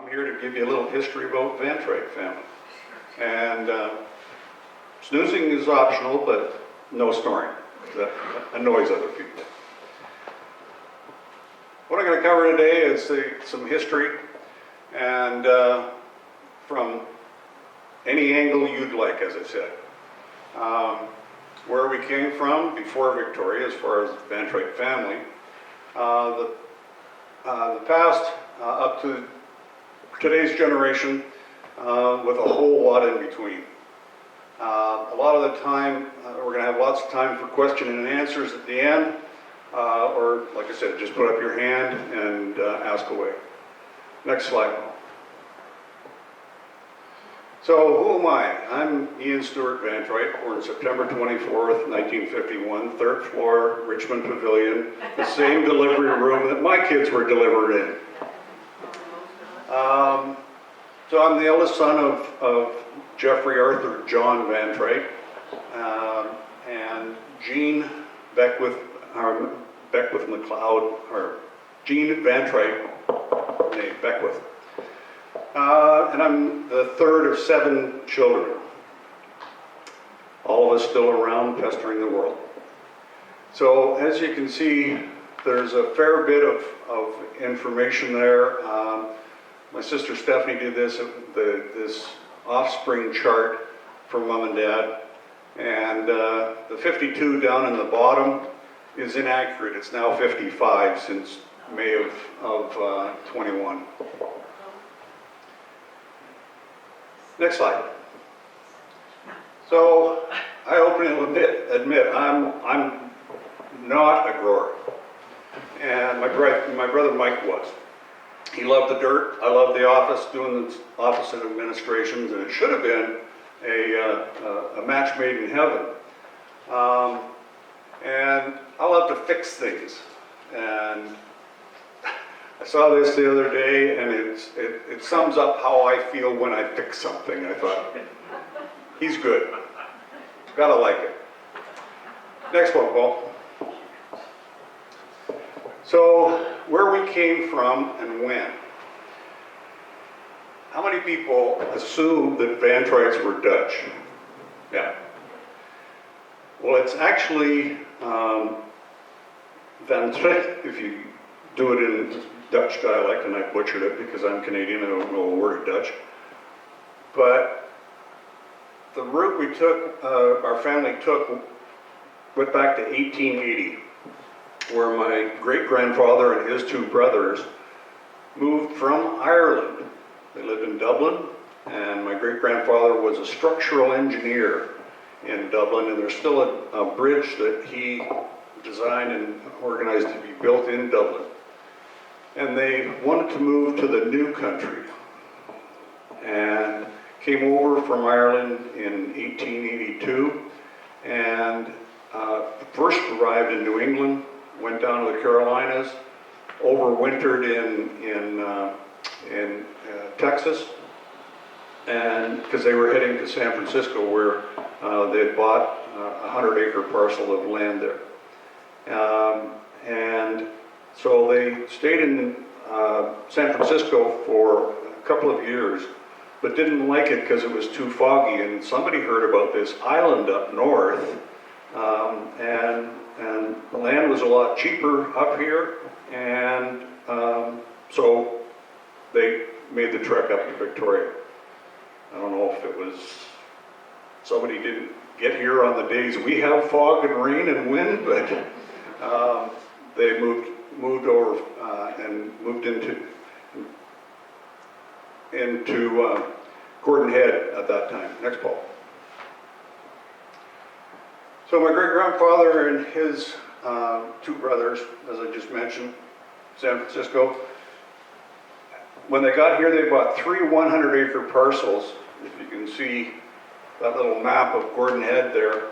I'm here to give you a little history about Vantreight family. And snoozing is optional, but no snoring. That annoys other people. What I'm going to cover today is some history, and from any angle you'd like, as I said. Where we came from before Victoria, as far as the Vantreight family, the past up to today's generation, with a whole lot in between. A lot of the time, we're going to have lots of time for question and answers at the end, or like I said, just put up your hand and ask away. Next slide. So who am I? I'm Ian Stewart Vantreight, born September 24th, 1951, third floor, Richmond Pavilion, the same delivery room that my kids were delivered in. So I'm the eldest son of Jeffrey Arthur John Vantreight, and Jean Beckwith McLeod, or Jean Vantreight, née Beckwith. And I'm the third of 7 children. All of us still around pestering the world. So as you can see, there's a fair bit of information there. My sister Stephanie did this offspring chart for Mom and Dad. And the 52 down in the bottom is inaccurate. It's now 55 since May of 21. Next slide. So I openly admit I'm not a grower, and my brother Mike was. He loved the dirt. I loved the office, doing the office administrations, and it should have been a match made in heaven. And I love to fix things, and I saw this the other day, and it sums up how I feel when I fix something. I thought, he's good. Gotta like it. Next one, Paul. So, where we came from and when. How many people assume that Vantreight's were Dutch? Yeah. Well, it's actually Vantreight, if you do it in Dutch dialect, and I butchered it because I'm Canadian, I don't know a word of Dutch. But the route we took, our family took, went back to 1880, where my great-grandfather and his 2 brothers moved from Ireland. They lived in Dublin, and my great-grandfather was a structural engineer in Dublin, and there's still a bridge that he designed and organized to be built in Dublin. And they wanted to move to the new country, and came over from Ireland in 1882, and first arrived in New England, went down to the Carolinas, overwintered in Texas, and because they were heading to San Francisco, where they had bought a 100-acre parcel of land there. And so they stayed in San Francisco for a couple of years, but didn't like it because it was too foggy. And somebody heard about this island up north, and the land was a lot cheaper up here, and so they made the trek up to Victoria. I don't know if it was somebody didn't get here on the days we have fog and rain and wind, but they moved over and moved into Gordon Head at that time. Next, Paul. So my great-grandfather and his 2 brothers, as I just mentioned, San Francisco. When they got here, they bought 3 100-acre parcels. If you can see that little map of Gordon Head there.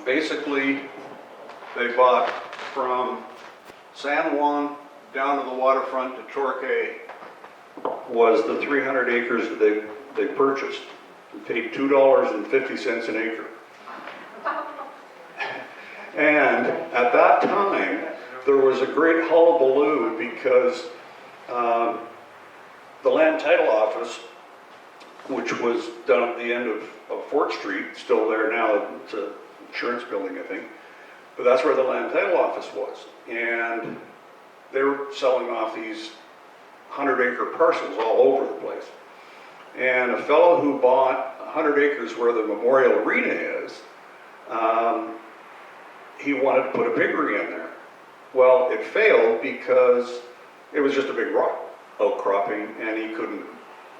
Basically, they bought from San Juan down to the waterfront to Torquay was the 300 acres that they purchased. They paid $2.50 an acre. And at that time, there was a great hullabaloo because the land land title office, which was down at the end of Fort Street, still there now, it's an insurance building, I think. But that's where the land title office was. And they were selling off these 100-acre parcels all over the place. And a fellow who bought 100 acres where the Memorial Arena is, he wanted to put a piggery in there. Well, it failed because it was just a big rock outcropping and he couldn't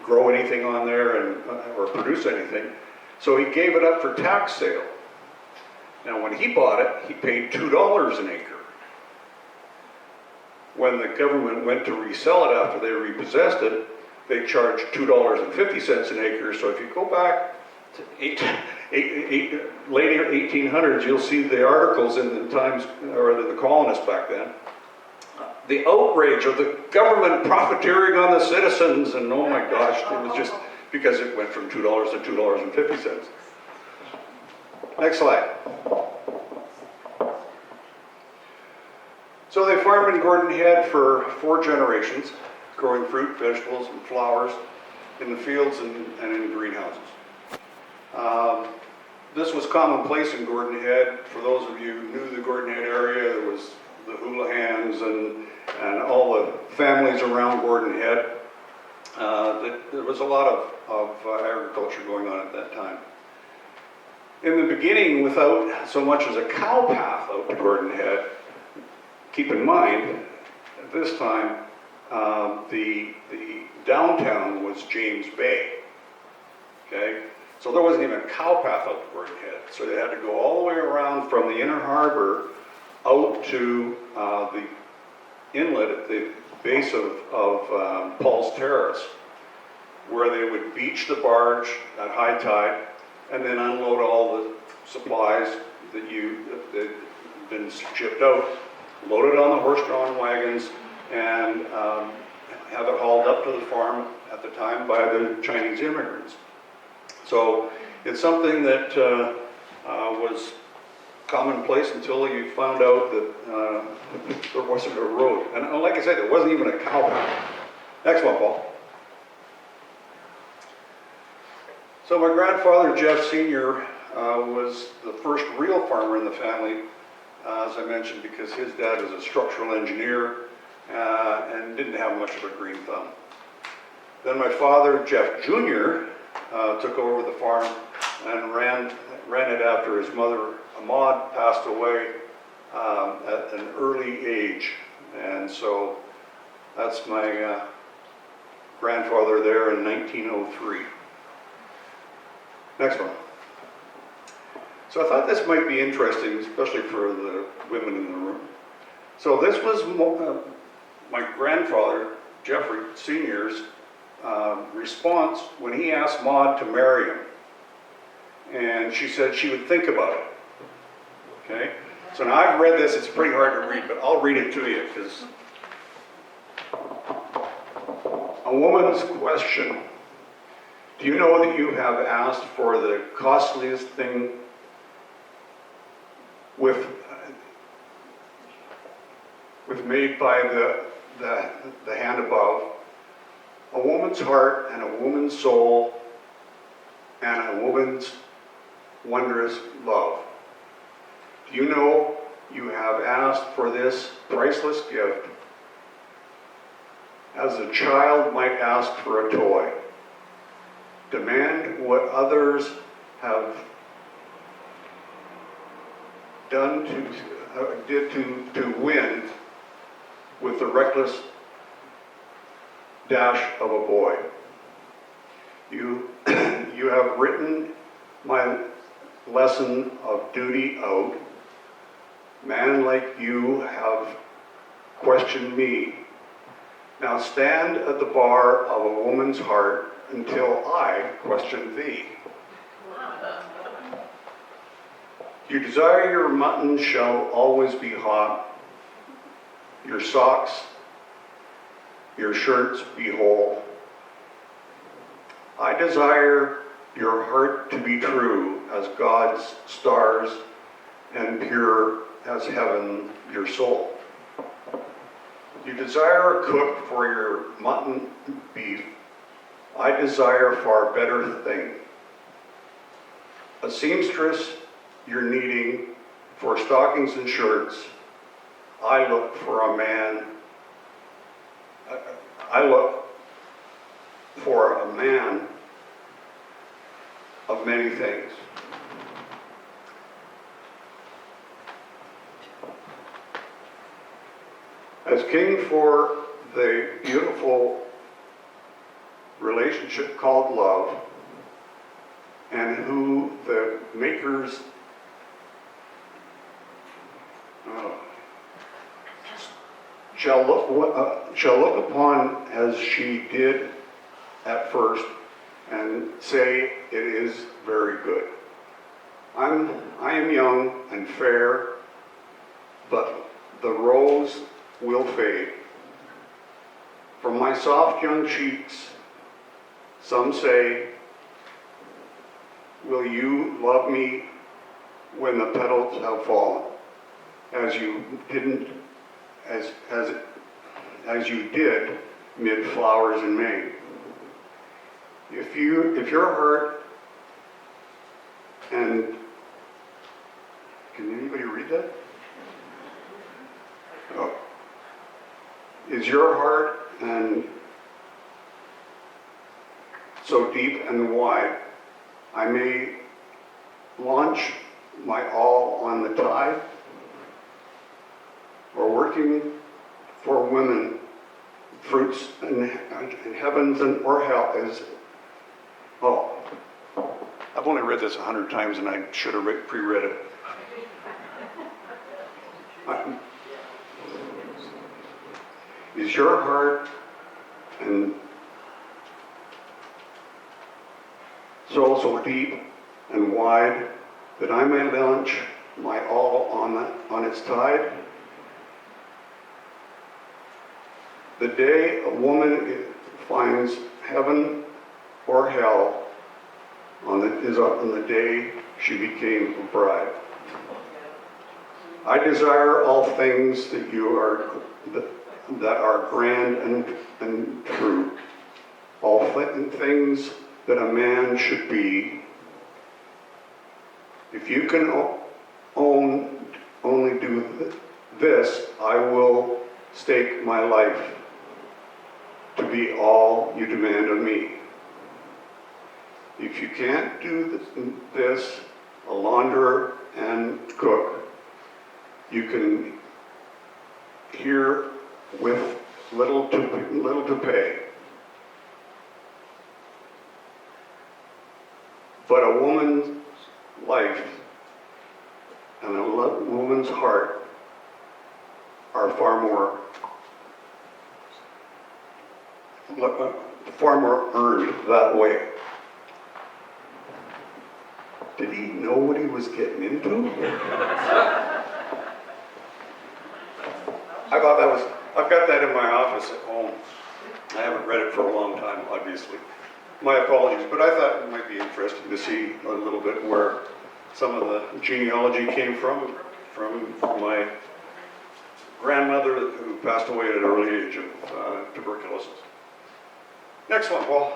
grow anything on there or produce anything. So he gave it up for tax sale. Now when he bought it, he paid $2 an acre. When the government went to resell it after they repossessed it, they charged $2.50 an acre. So if you go back to late 1800s, you'll see the articles in the Times, or the Colonist back then. The outrage of the government profiteering on the citizens, and oh my gosh, it was just because it went from $2 to $2.50. Next slide. So they farmed in Gordon Head for 4 generations, growing fruit, vegetables, and flowers in the fields and in greenhouses. This was commonplace in Gordon Head. For those of you who knew the Gordon Head area, there was the Hoolahans and all the families around Gordon Head. There was a lot of agriculture going on at that time. In the beginning, without so much as a cow path out to Gordon Head, keep in mind, at this time, the downtown was James Bay, okay? So there wasn't even a cow path out to Gordon Head. So they had to go all the way around from the inner harbor out to the inlet at the base of Paul's Terrace, where they would beach the barge at high tide and then unload all the supplies that had been shipped out, load it on the horse-drawn wagons, and have it hauled up to the farm at the time by the Chinese immigrants. So it's something that was commonplace until you found out that there wasn't a road. And like I said, there wasn't even a cow path. Next one, Paul. So my grandfather, Jeff Sr., was the first real farmer in the family, as I mentioned, because his dad was a structural engineer and didn't have much of a green thumb. Then my father, Jeff Jr., took over the farm and ran it after his mother, Ahmad, passed away at an early age. And so that's my grandfather there in 1903. Next one. So I thought this might be interesting, especially for the women in the room. So this was my grandfather, Jeffrey Sr.'s response when he asked Maud to marry him. And she said she would think about it. Okay? So now I've read this, it's pretty hard to read, but I'll read it to you, because a woman's question. Do you know that you have asked for the costliest thing with made by the hand above? A woman's heart and a woman's soul and a woman's wondrous love. Do you know you have asked for this priceless gift as a child might ask for a toy? Demand what others have done to win with the reckless dash of a boy. You have written my lesson of duty out. Man like you have questioned me. Now stand at the bar of a woman's heart until I question thee. You desire your mutton shall always be hot, your socks, your shirts be whole. I desire your heart to be true as God's stars and pure as heaven your soul. You desire a cook for your mutton beef I desire far better thing. A seamstress you're needing for stockings and shirts. I look for a man. I look for a man of many things. As king for the beautiful relationship called love, and who the makers shall look upon as she did at first, and say it is very good. I am young and fair, but the rose will fade. From my soft young cheeks, some say, will you love me when the petals have fallen, as you didn't, as you did mid flowers in May? If your heart, and can anybody read that? Oh. Is your heart and so deep and wide, I may launch my all on the tide, or working for women, fruits and heavens and or hell is. Oh, I've only read this 100 times, and I should have pre-read it. Is your heart and soul so deep and wide that I may launch my all on its tide? The day a woman finds heaven or hell is on the day she became a bride. I desire all things that are grand and true, all things that a man should be. If you can only do this, I will stake my life to be all you demand of me. If you can't do this, a launderer and cook, you can hear with little to pay. But a woman's life and a woman's heart are far more earned that way. Did he know what he was getting into? I've got that in my office at home. I haven't read it for a long time, obviously. My apologies, but I thought it might be interesting to see a little bit where some of the genealogy came from my grandmother who passed away at an early age of tuberculosis. Next one, Paul.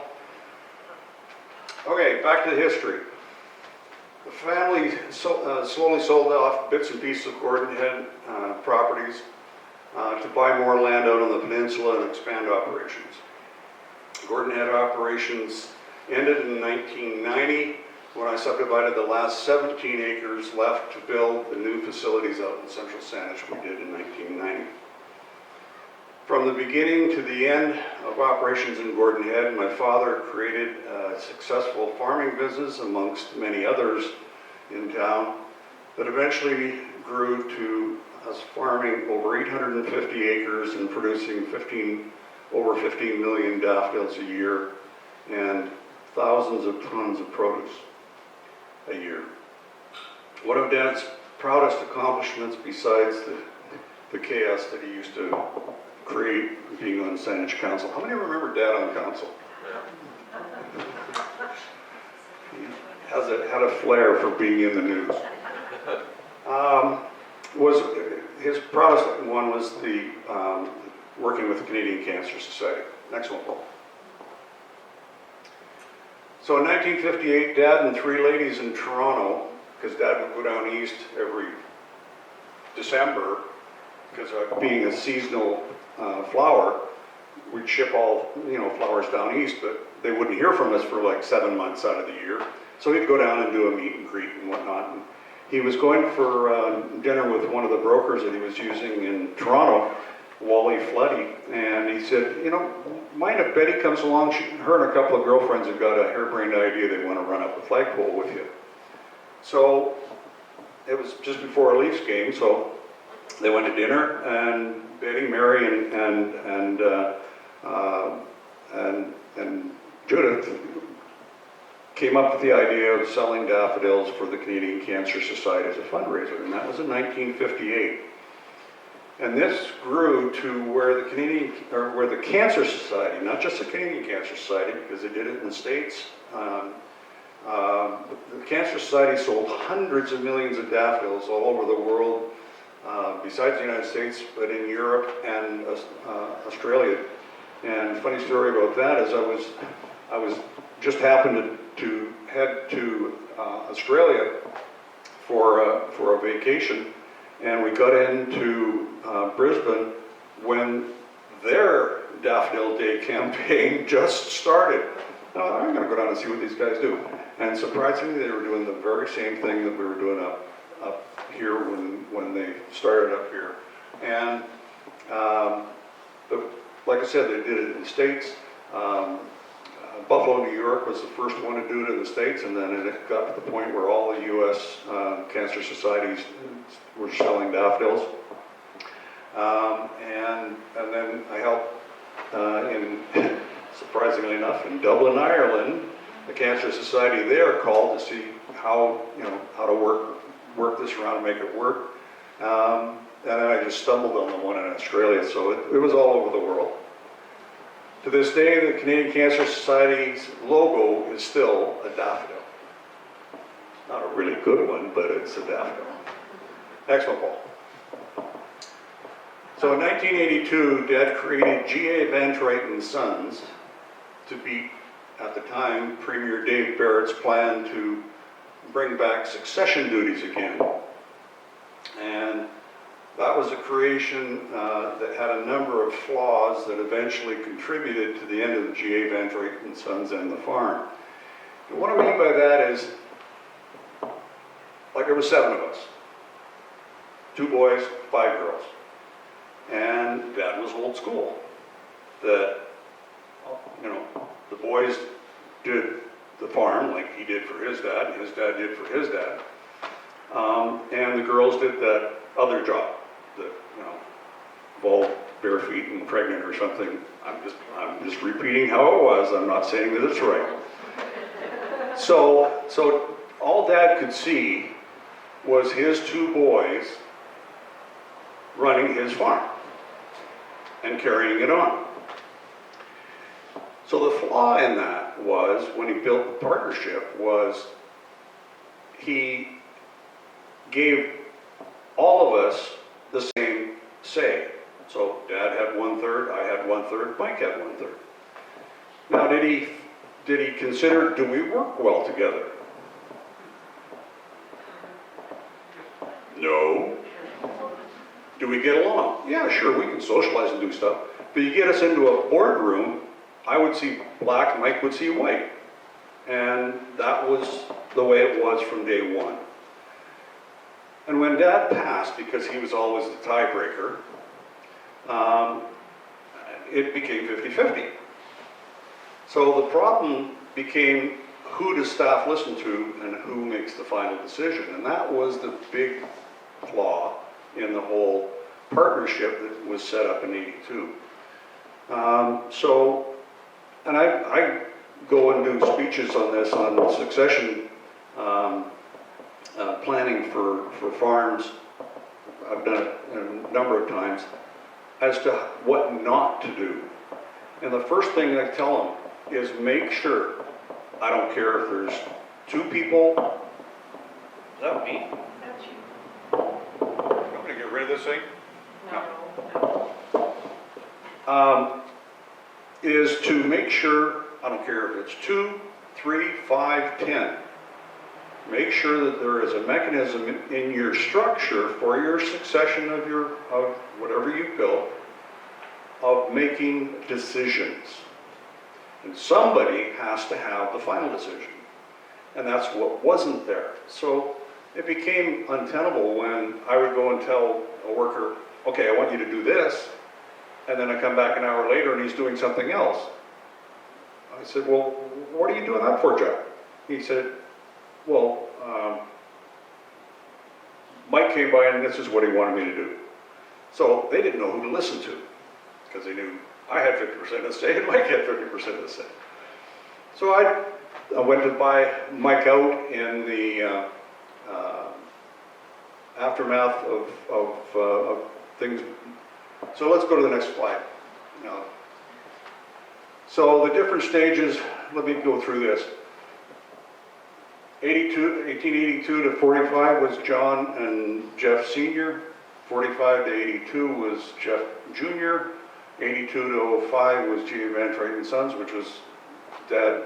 Okay, back to the history. The family slowly sold off bits and pieces of Gordon Head properties to buy more land out on the peninsula and expand operations. Gordon Head operations ended in 1990 when I subdivided the last 17 acres left to build the new facilities out in Central Saanich we did in 1990. From the beginning to the end of operations in Gordon Head, my father created a successful farming business amongst many others in town that eventually grew to us farming over 850 acres and producing over 15 million daffodils a year and thousands of tons of produce a year. One of Dad's proudest accomplishments, besides the chaos that he used to create being on the Saanich Council. How many remember Dad on council? He had a flair for being in the news. His proudest one was the working with the Canadian Cancer Society. Next one, Paul. So in 1958, Dad and 3 ladies in Toronto, because Dad would go down east every December, because being a seasonal flower, we'd ship all, flowers down east, but they wouldn't hear from us for like 7 months out of the year. So he'd go down and do a meet and greet and whatnot. And he was going for dinner with one of the brokers that he was using in Toronto, Wally Floody, and he said, mind if Betty comes along? Her and a couple of girlfriends have got a harebrained idea they want to run up a flagpole with you. So it was just before a Leafs game, so they went to dinner, and Betty, Mary, and Judith came up with the idea of selling daffodils for the Canadian Cancer Society as a fundraiser, and that was in 1958. And this grew to where the Cancer Society, not just the Canadian Cancer Society, because they did it in the States, the Cancer Society sold hundreds of millions of daffodils all over the world, besides the United States, but in Europe and Australia. And funny story about that is I was just happened to head to Australia for a vacation, and we got into Brisbane when their Daffodil Day campaign just started. Now, I'm going to go down and see what these guys do. And surprisingly, they were doing the very same thing that we were doing up here when they started up here. And like I said, they did it in the States. Buffalo, New York was the first one to do it in the States, and then it got to the point where all the U.S. cancer societies were selling daffodils. And then I helped surprisingly enough, in Dublin, Ireland, the Cancer Society there called to see how to work this around and make it work. And then I just stumbled on the one in Australia, so it was all over the world. To this day, the Canadian Cancer Society's logo is still a daffodil. Not a really good one, but it's a daffodil. Next one, Paul. So in 1982, Dad created G.A. Vantreight and Sons to beat, at the time, Premier Dave Barrett's plan to bring back succession duties again. And that was a creation that had a number of flaws that eventually contributed to the end of the G.A. Vantreight and Sons and the farm. And what I mean by that is, like there were 7 of us. 2 boys, 5 girls. And Dad was old school. That, the boys did the farm like he did for his dad did for his dad. And the girls did that other job that, involved bare feet and pregnant or something. I'm just repeating how it was. I'm not saying that it's right. So all Dad could see was his 2 boys running his farm and carrying it on. So the flaw in that was, when he built the partnership, was he gave all of us the same say. So Dad had 1/3, I had 1/3, Mike had 1/3. Now, did he consider, do we work well together? No. Do we get along? Yeah, sure, we can socialize and do stuff. But you get us into a boardroom, I would see black, Mike would see white. And that was the way it was from day one. And when Dad passed, because he was always the tiebreaker, it became 50-50. So the problem became, who does staff listen to and who makes the final decision? And that was the big flaw in the whole partnership that was set up in '82. And I go and do speeches on this, on succession planning for farms. I've done it a number of times, as to what not to do. And the first thing I tell them is, make sure, I don't care if there's 2 people, is that me? That's you. I'm gonna get rid of this thing? No. Is to make sure, I don't care if it's 2, 3, 5, 10. Make sure that there is a mechanism in your structure for your succession of whatever you built, of making decisions. And somebody has to have the final decision. And that's what wasn't there. So it became untenable when I would go and tell a worker, okay, I want you to do this, and then I come back an hour later and he's doing something else. I said, well, what are you doing that for, Jack? He said, well, Mike came by and this is what he wanted me to do. So they didn't know who to listen to, because they knew I had 50% of the say and Mike had 50% of the say. So I went to buy Mike out in the aftermath of things. So let's go to the next slide. So the different stages, let me go through this. 1882 to 45 was John and Jeff Sr. 45 to 82 was Jeff Jr. 82 to 05 was G. Vantreight and Sons, which was Dad,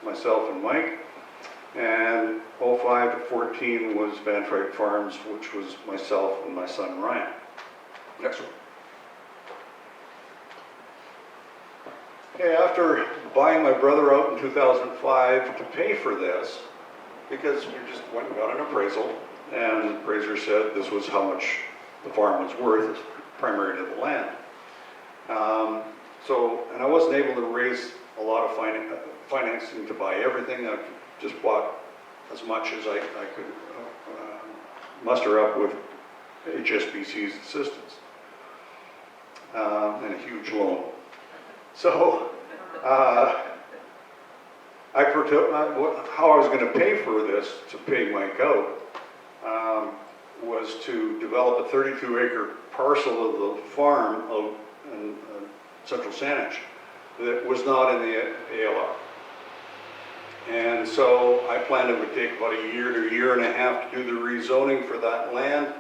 myself, and Mike. And 05 to 14 was Vantreight Farms, which was myself and my son Ryan. Next one. Okay, after buying my brother out in 2005 to pay for this, because we just went and got an appraisal, and the appraiser said this was how much the farm was worth, primary to the land. And I wasn't able to raise a lot of financing to buy everything. I just bought as much as I could muster up with HSBC's assistance, and a huge loan. So how I was going to pay for this, to pay Mike out, was to develop a 32-acre parcel of the farm in Central Saanich that was not in the ALR. And so I planned it would take about a year to a year and a half to do the rezoning for that land.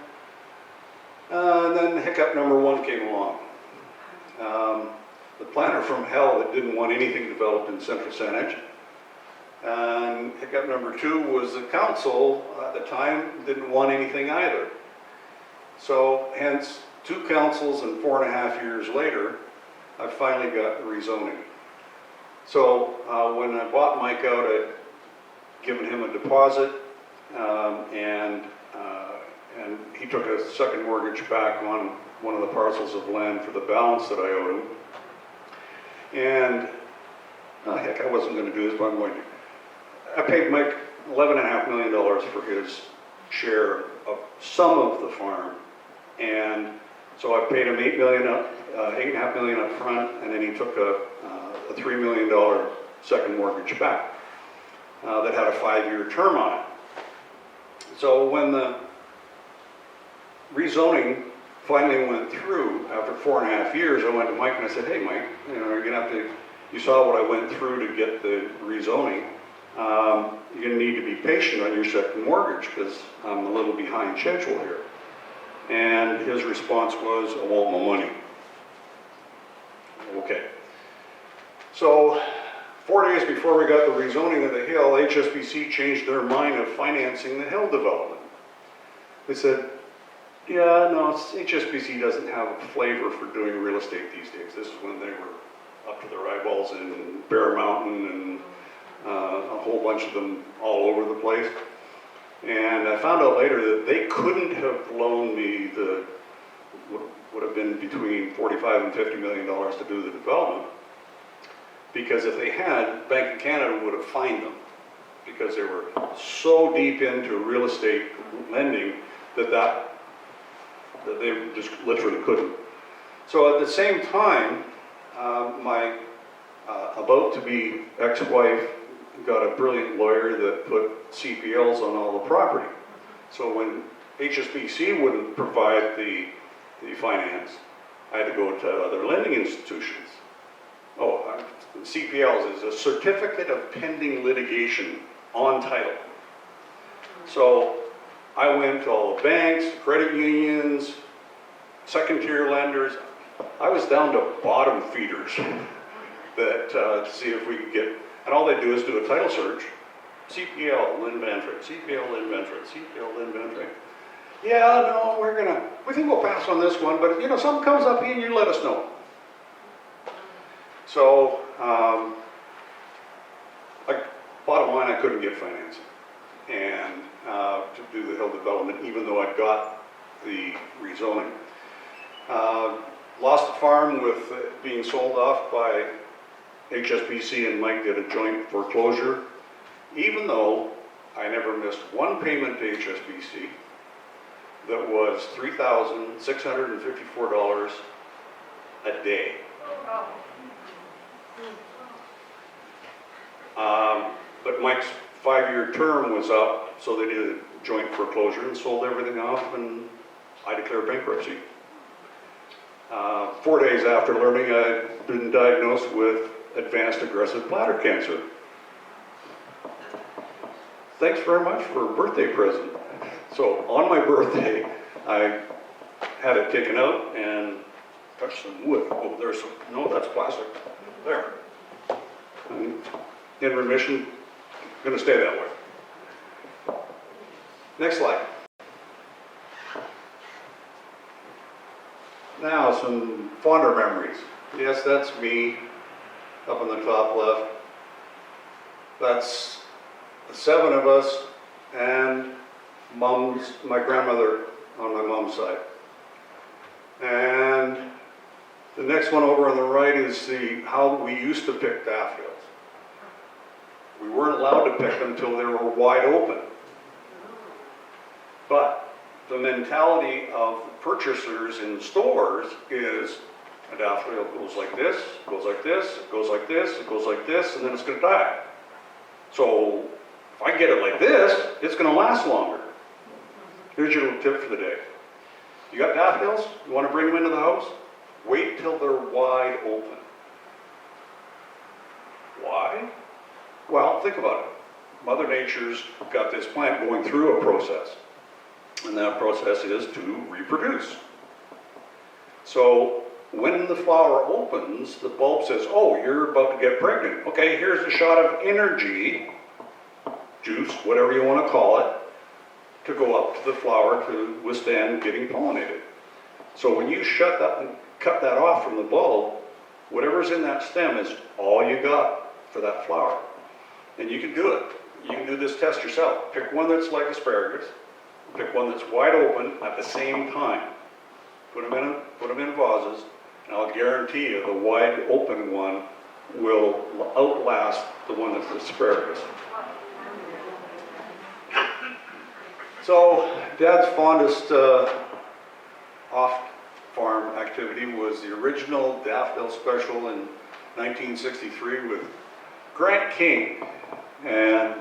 And then hiccup number one came along. The planner from hell that didn't want anything developed in Central Saanich. And hiccup number two was the council at the time didn't want anything either. So hence 2 councils and 4.5 years later, I finally got the rezoning. So when I bought Mike out, I'd given him a deposit, and he took a second mortgage back on one of the parcels of land for the balance that I owed him. And heck, I wasn't going to do this, but I'm going to. I paid Mike $11.5 million for his share of some of the farm, and so I paid him $8.5 million up front, and then he took a $3 million second mortgage back that had a 5-year term on it. So when the rezoning finally went through after 4.5 years, I went to Mike and I said, "Hey, Mike, you're gonna have to. You saw what I went through to get the rezoning. You're going to need to be patient on your second mortgage because I'm a little behind schedule here." And his response was, "I want my money." Okay. So 4 days before we got the rezoning of the hill, HSBC changed their mind of financing the hill development. They said, "Yeah, no, HSBC doesn't have a flavor for doing real estate these days." This is when they were up to their eyeballs in Bear Mountain and a whole bunch of them all over the place. And I found out later that they couldn't have loaned me would have been between $45 and $50 million to do the development, because if they had, Bank of Canada would have fined them, because they were so deep into real estate lending that they just literally couldn't. So at the same time, my about-to-be ex-wife got a brilliant lawyer that put CPLs on all the property. So when HSBC wouldn't provide the finance, I had to go to other lending institutions. CPLs is a certificate of pending litigation on title. So I went to all the banks, credit unions, second-tier lenders. I was down to bottom feeders that to see if we could get. And all they do is do a title search. CPL, Lynn Vantreight, CPL, Lynn Vantreight, CPL, Lynn Vantreight. Yeah, no, we think we'll pass on this one, but something comes up here, you let us know. So, bottom line, I couldn't get financing and to do the hill development, even though I got the rezoning. Lost the farm with it being sold off by HSBC, and Mike did a joint foreclosure, even though I never missed one payment to HSBC. That was $3,654 a day. But Mike's 5-year term was up, so they did a joint foreclosure and sold everything off, and I declared bankruptcy. 4 days after learning I'd been diagnosed with advanced aggressive bladder cancer. Thanks very much for a birthday present. So on my birthday, I had it taken out and touched some wood. Oh, there's some, no, that's plastic. There. And in remission, gonna stay that way. Next slide. Now, some fonder memories. Yes, that's me up on the top left. That's the 7 of us and my grandmother on my mom's side. And the next one over on the right is how we used to pick daffodils. We weren't allowed to pick them until they were wide open. But the mentality of purchasers in stores is a daffodil goes like this, goes like this, it goes like this, it goes like this, and then it's going to die. So if I get it like this, it's going to last longer. Here's your little tip for the day. You got daffodils? You want to bring them into the house? Wait till they're wide open. Why? Well, think about it. Mother Nature's got this plant going through a process. And that process is to reproduce. So when the flower opens, the bulb says, oh, you're about to get pregnant. Okay, here's a shot of energy, juice, whatever you want to call it, to go up to the flower to withstand getting pollinated. So when you shut that and cut that off from the bulb, whatever's in that stem is all you got for that flower. And you can do it. You can do this test yourself. Pick one that's like asparagus. Pick one that's wide open at the same time. Put them in vases, and I'll guarantee you the wide open one will outlast the one that's asparagus. So, Dad's fondest off-farm activity was the original daffodil special in 1963 with Grant King, and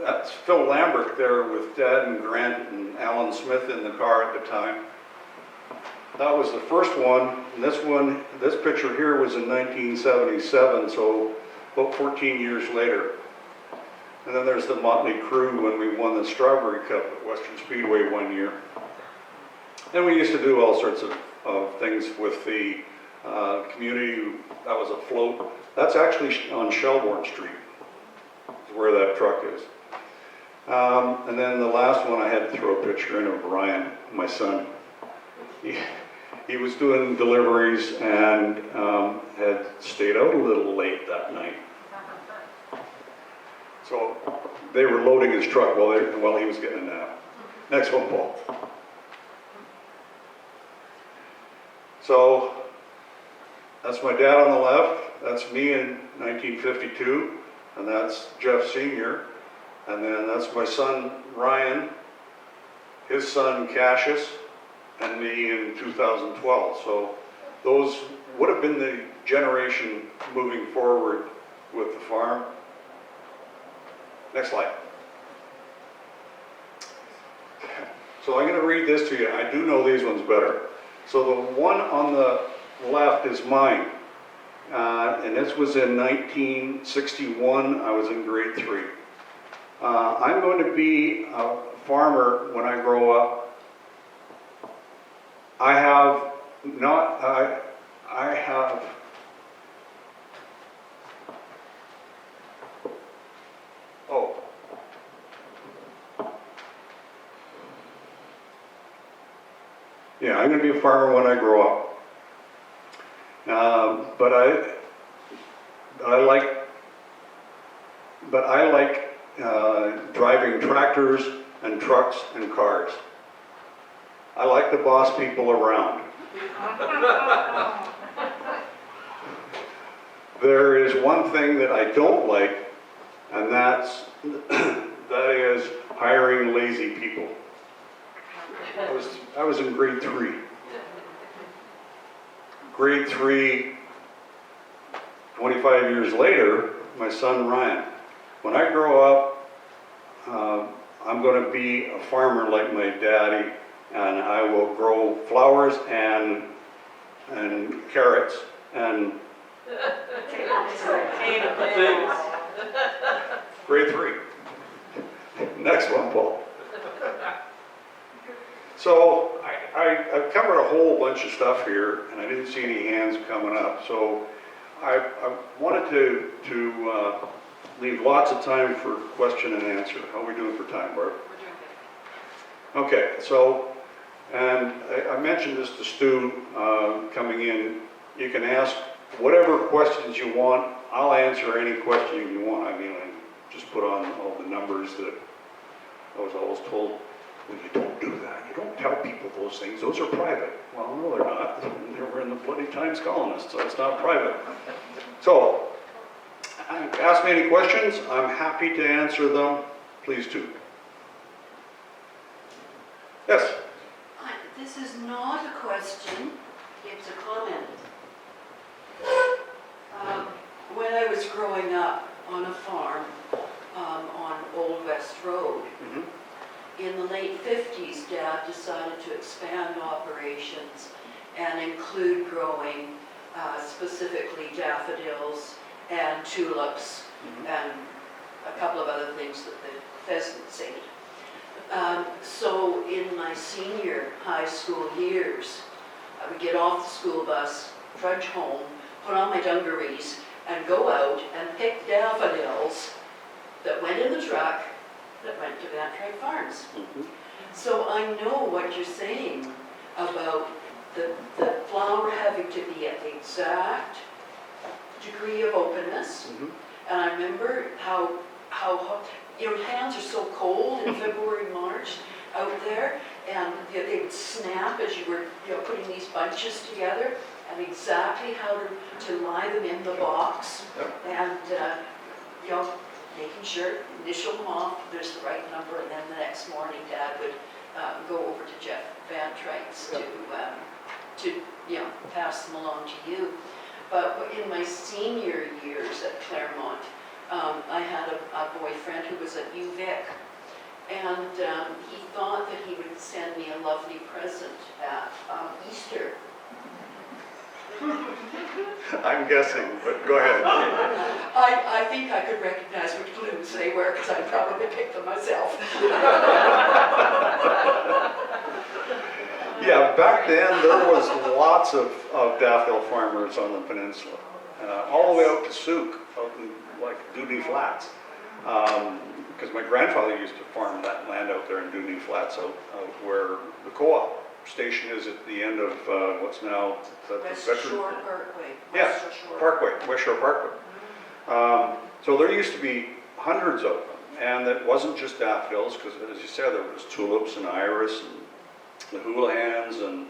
that's Phil Lambert there with Dad and Grant and Alan Smith in the car at the time. That was the first one, and this picture here was in 1977, so about 14 years later. And then there's the Motley Crew when we won the Strawberry Cup at Western Speedway one year. And we used to do all sorts of things with the community. That was a float. That's actually on Shelbourne Street, is where that truck is. And then the last one I had to throw a picture in of Brian, my son. He was doing deliveries and had stayed out a little late that night. So they were loading his truck while he was getting a nap. Next one, Paul. So that's my dad on the left. That's me in 1952, and that's Jeff Sr. And then that's my son Ryan, his son Cassius, and me in 2012. So those would have been the generation moving forward with the farm. Next slide. So I'm going to read this to you. I do know these ones better. So the one on the left is mine. And this was in 1961. I was in grade 3. I'm going to be a farmer when I grow up. I have Yeah, I'm going to be a farmer when I grow up. But I like driving tractors and trucks and cars. I like to boss people around. There is one thing that I don't like, and that is hiring lazy people. I was in grade 3. Grade 3, 25 years later, my son Ryan. When I grow up, I'm going to be a farmer like my daddy, and I will grow flowers and carrots and grade 3. Next one, Paul. So I've covered a whole bunch of stuff here, and I didn't see any hands coming up. So I wanted to leave lots of time for question and answer. How are we doing for time, Barb? We're doing good. Okay, so, and I mentioned this to Stu coming in. You can ask whatever questions you want. I'll answer any question you want. I mean, I just put on all the numbers that I was always told, well, you don't do that. You don't tell people those things. Those are private. Well, no, they're not. They were in the bloody Times Colonist, so it's not private. So, ask me any questions. I'm happy to answer them. Please do. Yes? This is not a question, it's a comment. When I was growing up on a farm on Old West Road, in the late 50s, Dad decided to expand operations and include growing specifically daffodils and tulips and a couple of other things that the pheasants ate. So in my senior high school years, I would get off the school bus, trudge home, put on my dungarees, and go out and pick daffodils that went in the truck that went to Vantreight Farms. So I know what you're saying about the flower having to be at the exact degree of openness. And I remember how your hands are so cold in February, March out there, and they would snap as you were putting these bunches together, and exactly how to lie them in the box, and making sure, initial them off, there's the right number, and then the next morning Dad would go over to Jeff Vantright's to pass them along to you. But in my senior years at Claremont, I had a boyfriend who was at UVic, and he thought that he would send me a lovely present at Easter. I'm guessing, but go ahead. I think I could recognize which balloons they were because I'd probably picked them myself. Yeah, back then there was lots of daffodil farmers on the peninsula, all the way out to Souk, out in like Dooney Flats, because my grandfather used to farm that land out there in Dooney Flats, out where the co-op station is at the end of what's now the West veteran. Shore Parkway. Yeah, West Shore. Parkway, West Shore Parkway. So there used to be hundreds of them, and it wasn't just daffodils, because as you said, there was tulips and iris and the houlihan's and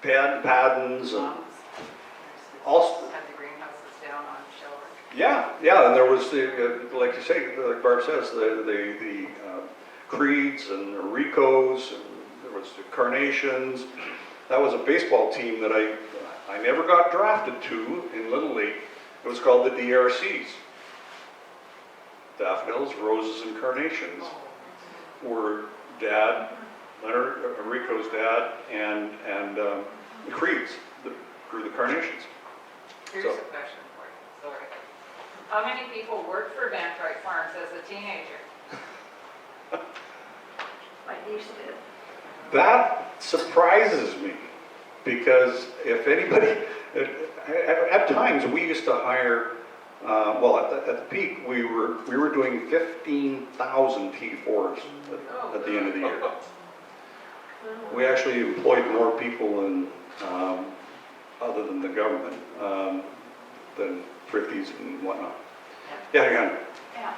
paddens and all. Had the greenhouses down on Shore. Yeah, and there was the like you say, like Barb says, the creeds and the ricos, and there was the carnations. That was a baseball team that I never got drafted to in Little League. It was called the DRCs. Daffodils, roses, and carnations were Dad, Leonard Rico's dad, and the creeds that grew the carnations. Here's a question for you, sorry. How many people worked for Vantreight Farms as a teenager? My niece did. That surprises me, because if anybody, at times we used to hire, at the peak we were doing 15,000 T4s at the end of the year. We actually employed more people in, other than the government, than thrifties and whatnot. Yeah, yeah. Yeah.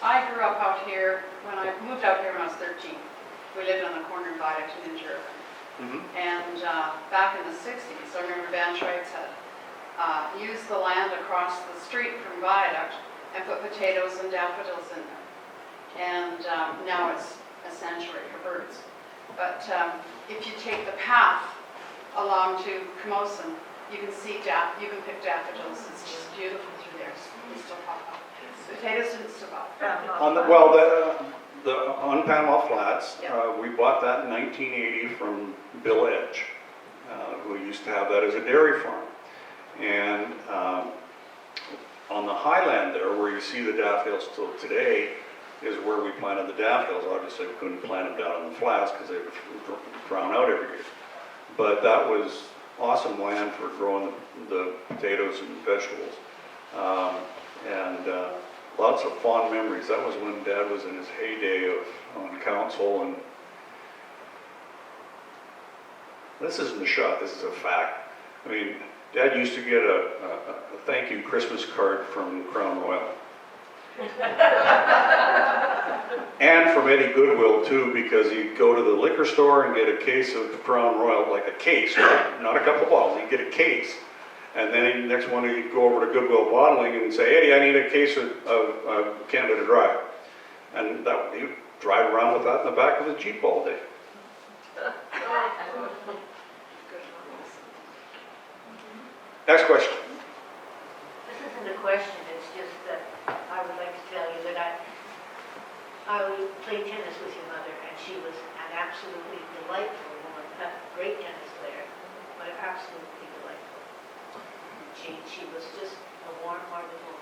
I grew up out here, when I moved out here when I was 13. We lived on the corner of Viaduct and Injure. And back in the 60s, I remember Vantreight had used the land across the street from Viaduct and put potatoes and daffodils in there. And now it's a sanctuary for birds. But if you take the path along to Camosun, you can see you can pick daffodils. It's just beautiful through there. They still pop up. Potatoes didn't still pop up. On Panama Flats, Yeah. we bought that in 1980 from Bill Edge, who used to have that as a dairy farm. And on the highland there, where you see the daffodils still today, is where we planted the daffodils. Obviously, we couldn't plant them down on the flats because they would drown out every year. But that was awesome land for growing the potatoes and vegetables. Lots of fond memories. That was when Dad was in his heyday on council, and this isn't a shot, this is a fact. I mean, Dad used to get a thank you Christmas card from Crown Royal. And from Eddie Goodwill too, because he'd go to the liquor store and get a case of Crown Royal, like a case, right? Not a couple bottles, he'd get a case. And then next one he'd go over to Goodwill Bottling and say, Eddie, I need a case of Canada Dry. And he'd drive around with that in the back of the Jeep all day. Next question. This isn't a question, it's just that I would like to tell you that I played tennis with your mother, and she was an absolutely delightful woman. Great tennis player, but absolutely delightful. She was just a warm-hearted woman.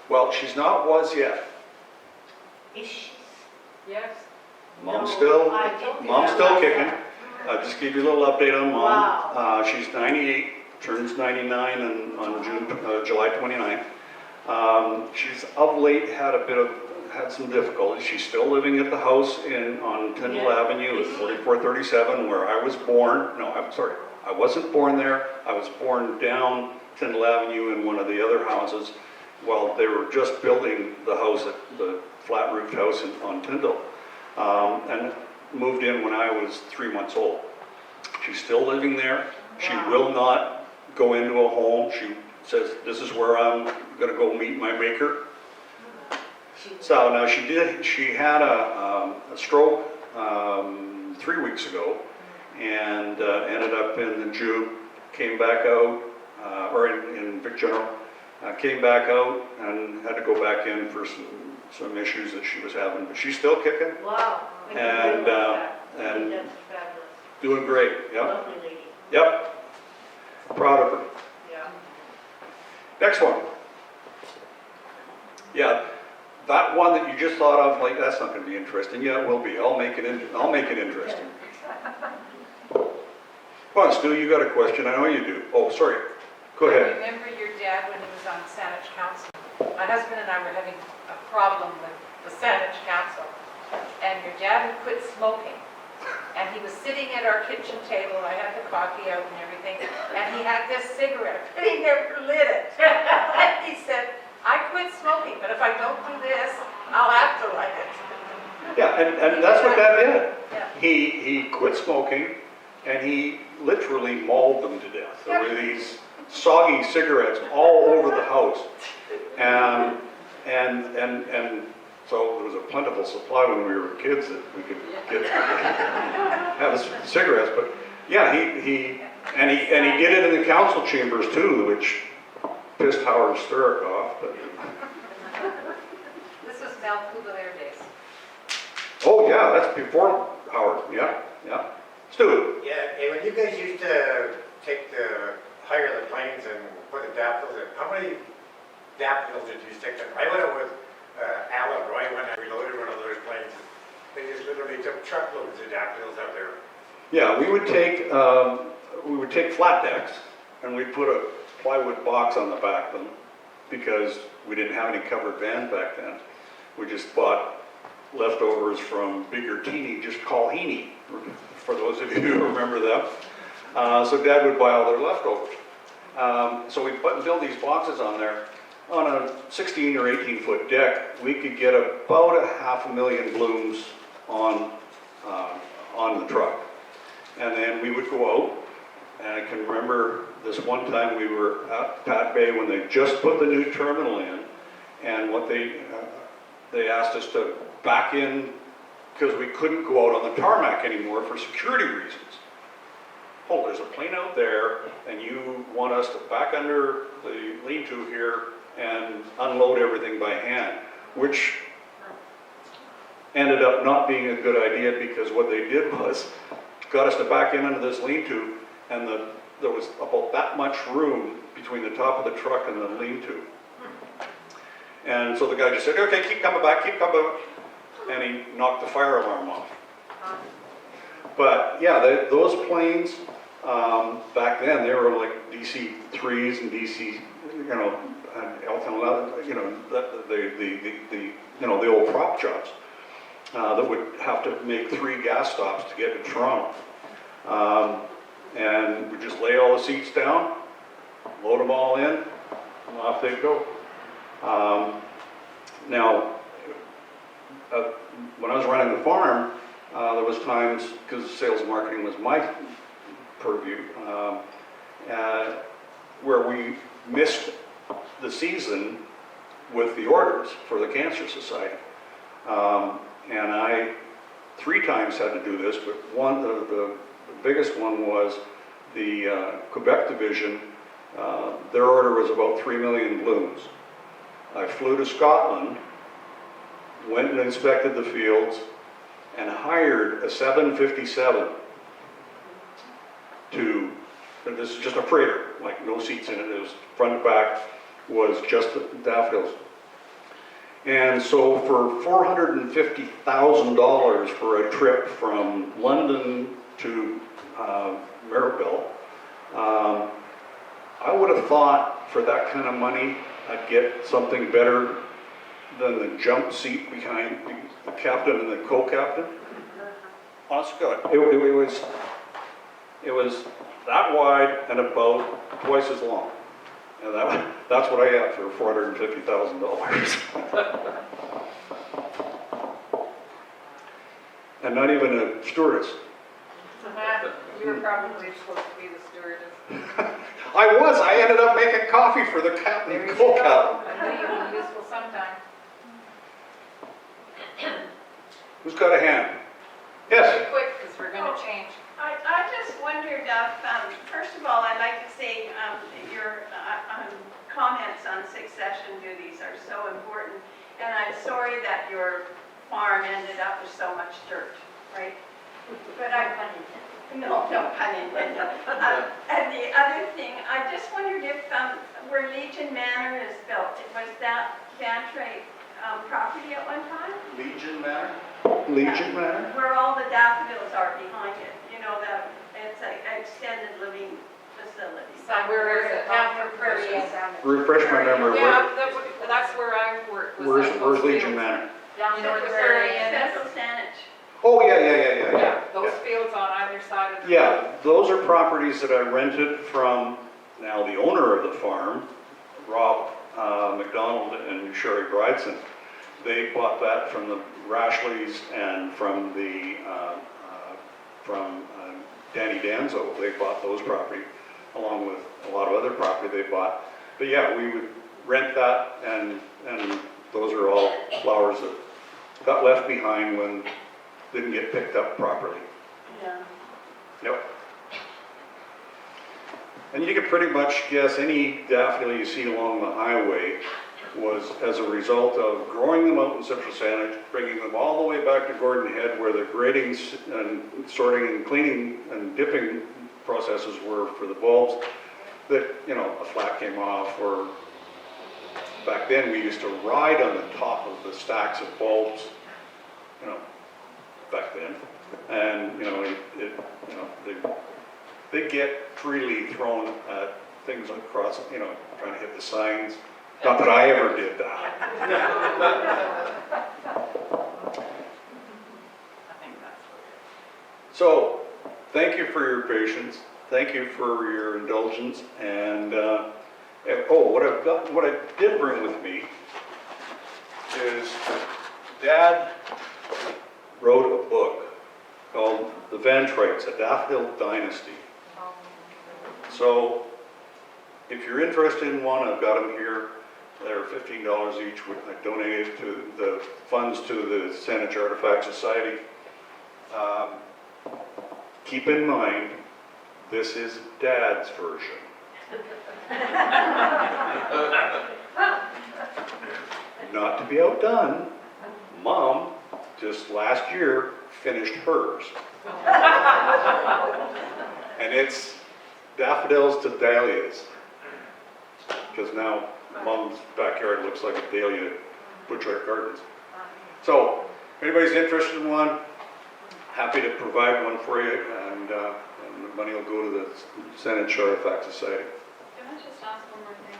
Well, she's not was yet. Is she? Yes. Mom's No, still, I didn't Mom's still realize kicking. that. I'll just give you a little update on Mom. Wow. She's 98, turns 99 on July 29th. She's of late had some difficulties. She's still living at the house on Tyndall Yeah. Avenue at 4437, where I was born. No, I'm sorry. I wasn't born there. I was born down Tyndall Avenue in one of the other houses while they were just building the house, the flat roofed house on Tyndall. And moved in when I was 3 months old. She's still living there. She will not go into a home. She says, this is where I'm going to go meet my maker. So now she had a stroke 3 weeks ago and ended up in the Jube, came back out, or in Vic General, came back out and had to go back in for some issues that she was having, but she's still kicking. Wow. I didn't And, realize that. and That's fabulous. doing great, yep. Lovely lady. Yep. Proud of her. Yeah. Next one. Yeah, that one that you just thought of, like, that's not gonna be interesting. Yeah, it will be. I'll make it interesting. Come on, Stu, you got a question. I know you do. Oh, sorry. Go I ahead. remember your dad when he was on Saanich Council. My husband and I were having a problem with the Saanich Council. And your dad had quit smoking. And he was sitting at our kitchen table, I had the coffee out and everything, and he had this cigarette, but he never lit it. And he said, I quit smoking, but if I don't do this, I'll have to light it. Yeah, and that's what Dad did. Yeah. He quit smoking, and he literally mauled them to death. There were these soggy cigarettes all over the house. And so there was a plentiful supply when we were kids that we could have cigarettes. But yeah, he did it in the council chambers too, which pissed Howard Sturrock off. But This was Mel Couvalier days. oh yeah, that's before Howard. Yeah. Stu. Yeah, and when you guys used to hire the planes and put the daffodils in, how many daffodils did you stick them? I went out with Alan Roy when I reloaded one of those planes. They just literally took truckloads of daffodils out there. Yeah, we would take flat decks and we'd put a plywood box on the back of them because we didn't have any covered vans back then. We just bought leftovers from Bigger Teeny, just call Heaney, for those of you who remember them. So Dad would buy all their leftovers. So we'd build these boxes on there. On a 16 or 18 foot deck, we could get about 500,000 blooms on the truck. And then we would go out, and I can remember this one time we were at Pat Bay when they just put the new terminal in, and what they asked us to back in because we couldn't go out on the tarmac anymore for security reasons. Oh, there's a plane out there, and you want us to back under the lean-to here and unload everything by hand, which ended up not being a good idea because what they did was got us to back in under this lean-to, and there was about that much room between the top of the truck and the lean-to. And so the guy just said, okay, keep coming back, and he knocked the fire alarm off. But yeah, those planes, back then, they were like DC-3s and DC, and the old prop jobs that would have to make 3 gas stops to get to Toronto. And we just lay all the seats down, load them all in, and off they'd go. Now, when I was running the farm, there was times, because sales and marketing was my purview, where we missed the season with the orders for the Cancer Society. And I 3 times had to do this, but the biggest one was the Quebec division. Their order was about 3 million blooms. I flew to Scotland, went and inspected the fields, and hired a 757 and this is just a freighter, like no seats in it, it was front and back, was just daffodils. And so for $450,000 for a trip from London to Maribel, I would have thought for that kind of money, I'd get something better than the jump seat behind the captain and the co-captain. Honest to God, it was that wide and about twice as long. And that's what I got for $450,000. And not even a stewardess. You were probably supposed to be the stewardess. I ended up making coffee for the captain There and you go. co-captain. I knew you would be useful sometime. Who's got a hand? Yes? Be quick, because we're going to change. I just wondered if, first of all, I'd like to say your comments on succession duties are so important, and I'm sorry that your farm ended up with so much dirt, right? But no pun intended. And the other thing, I just wondered if where Legion Manor is built, was that Vantreight property at one time? Legion Manor? Legion Manor? Where all the daffodils are behind it, you know, that it's an extended living facility. Somewhere is it? Down for Prairie. Refresh my memory. Yeah, that's where I worked. Where's Legion Manor? Down Central the Prairie. Central Saanich. Oh, yeah. Yeah, those fields on either side of the. Yeah, those are properties that I rented from now the owner of the farm, Rob McDonald and Sherry Bridson. They bought that from the Rashleys and from Danny Danzo. They bought those property along with a lot of other property they bought. But yeah, we would rent that, and those are all flowers that got left behind when didn't get picked up properly. Yeah. Yep. And you can pretty much guess any daffodil you see along the highway was as a result of growing them out in Central Saanich, bringing them all the way back to Gordon Head where the grading and sorting and cleaning and dipping processes were for the bulbs, that, a flat came off, or back then we used to ride on the top of the stacks of bulbs, back then. And, they get freely thrown at things across, trying to hit the signs. Not that I ever did that. So, thank you for your patience, thank you for your indulgence, and, what I did bring with me is Dad wrote a book called The Vantreights, A Daffodil Dynasty. So, if you're interested in one, I've got them here. They're $15 each. I donated to the funds to the Saanich Artifact Society. Keep in mind, this is Dad's version. Not to be outdone, Mom just last year finished hers. And it's daffodils to dahlias. Because now Mom's backyard looks like a dahlia Butchart Gardens. So, if anybody's interested in one, happy to provide one for you, and the money will go to the Saanich Artifact Society. Can I just ask one more thing?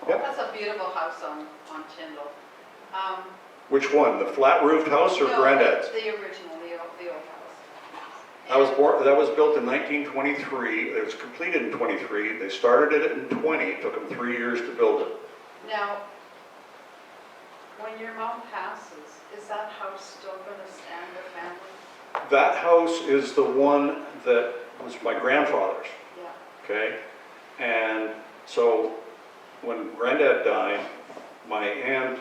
Yep. That's a beautiful house on Tyndall. Which one, the flat roofed house or No, Granddad's? The original, the old house. That was built in 1923. It was completed in 23. They started it in 20. It took them 3 years to build it. Now, when your mom passes, is that house still going to stand the family? That house is the one that was my grandfather's. Yeah. Okay? And so when Granddad died, my aunt,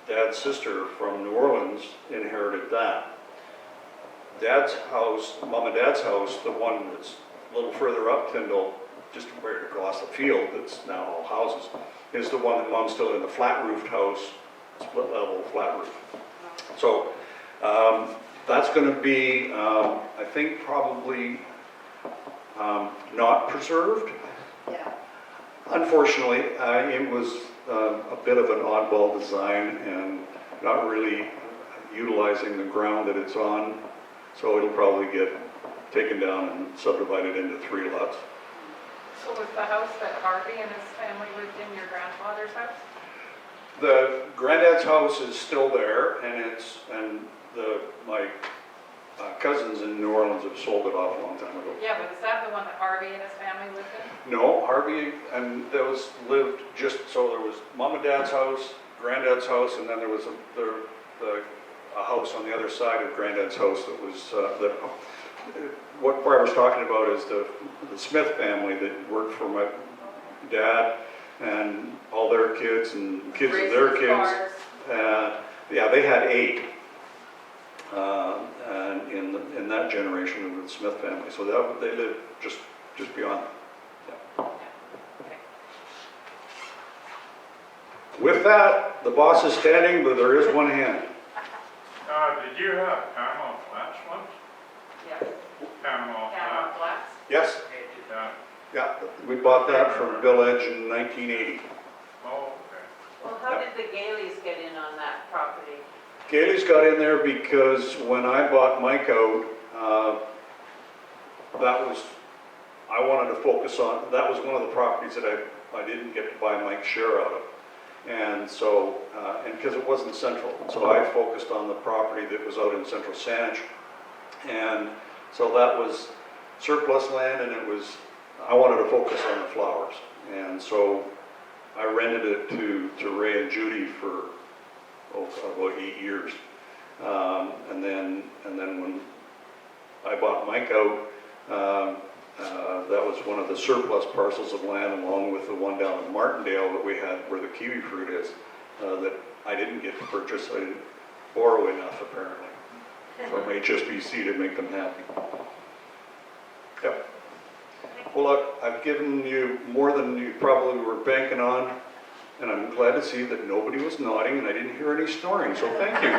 Dad's sister from New Orleans, inherited that. Dad's house, Mom and Dad's house, the one that's a little further up Tyndall, just right across the field, that's now all houses, is the one that Mom's still in, the flat roofed house, split level flat roof. So that's going to be, I think, probably not preserved. Yeah. Unfortunately, it was a bit of an oddball design and not really utilizing the ground that it's on, so it'll probably get taken down and subdivided into 3 lots. So was the house that Harvey and his family lived in your grandfather's house? The Granddad's house is still there, and my cousins in New Orleans have sold it off a long time ago. Yeah, but is that the one that Harvey and his family lived in? No, Harvey and those lived just, so there was Mom and Dad's house, Granddad's house, and then there was a house on the other side of Granddad's house that was, what Barbara's talking about is the Smith family that worked for my dad and all their kids and kids of their Raised kids. cars. Yeah, they had 8 and in that generation of the Smith family. So they lived just beyond. Yeah. With that, the boss is standing, but there is one hand. Did you have Panama Flats once? Yeah. Panama Panama Flats? Flats? Yes? Yeah. Yeah, we bought that from Bill Edge in 1980. Oh, okay. Well, how did the Galeys get in on that property? Gailey's got in there because when I bought Mike out, I wanted to focus on, that was one of the properties that I didn't get to buy Mike's share out of. And so, and because it wasn't central, so I focused on the property that was out in central Saanich. And so that was surplus land, and I wanted to focus on the flowers. And so I rented it to Ray and Judy for about 8 years. And then when I bought Mike out, that was one of the surplus parcels of land, along with the one down in Martindale that we had where the kiwi fruit is, that I didn't get to purchase. I didn't borrow enough, apparently, from HSBC to make them happy. Yep. Well, look, I've given you more than you probably were banking on, and I'm glad to see that nobody was nodding and I didn't hear any snoring, so thank you.